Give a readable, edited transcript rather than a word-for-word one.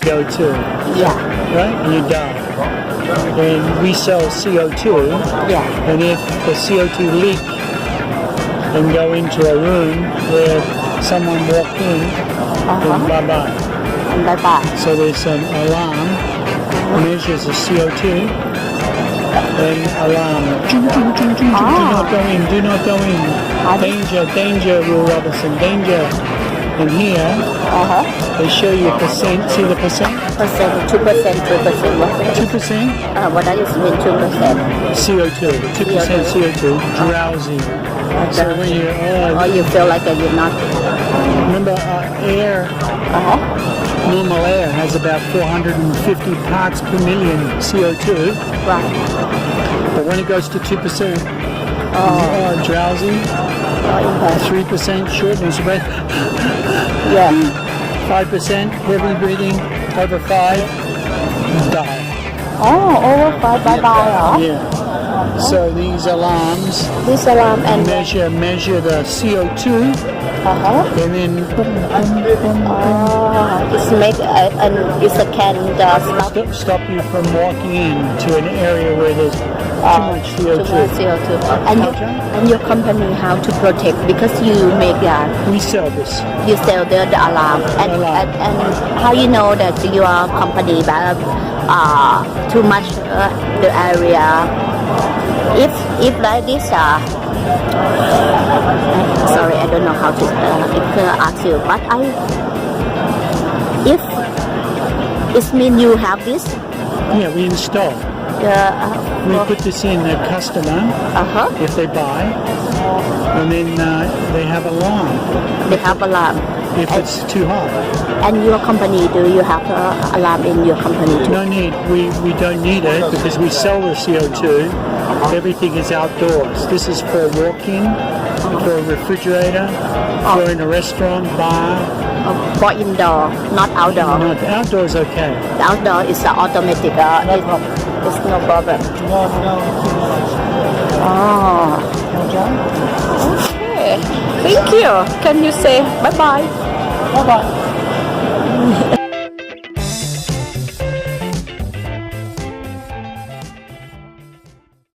CO2, Yeah. right? And you die. And we sell CO2, Yeah. and if the CO2 leak and go into a room where someone walked in, then bye-bye. And bye bye. So there's an alarm, measures the CO2, and alarm. Ching, ching, ching, ching, ching. Do not go in, do not go in. Danger, danger, Will Robinson, danger. And here, they show you percent. See the percent? Percent, 2%, 2%. What? 2%? What does it mean 2%? CO2, 2% CO2, drowsy. So when you, Or you feel like you're not. remember air, normal air has about 450 parts per million CO2, Right. but when it goes to 2%, drowsy, 3% shortness of breath, Yeah. 5% heavy breathing, over 5, die. Oh, over 5 bye bye. Yeah. So these alarms This alarm and measure the CO2, and then it's make and it's a can stop stop you from walking into an area where there's too much CO2. CO2. And your company how to protect because you make We sell this. you sell the alarm and, Alarm. and how you know that your company too much the area if like this sorry I don't know how to ask you but if it mean you have this Yeah, we install. We put this in the customer if they buy, and then they have alarm they have alarm if it's too hot. and your company do you have alarm in your company too? No need. We don't need it because we sell the CO2. Everything is outdoors. This is for walking, for a refrigerator, for in a restaurant, bar. For indoor not outdoor. Not outdoors, okay. The outdoor is automatic. It's no problem. Okay. Thank you. Can you say bye bye? Bye bye.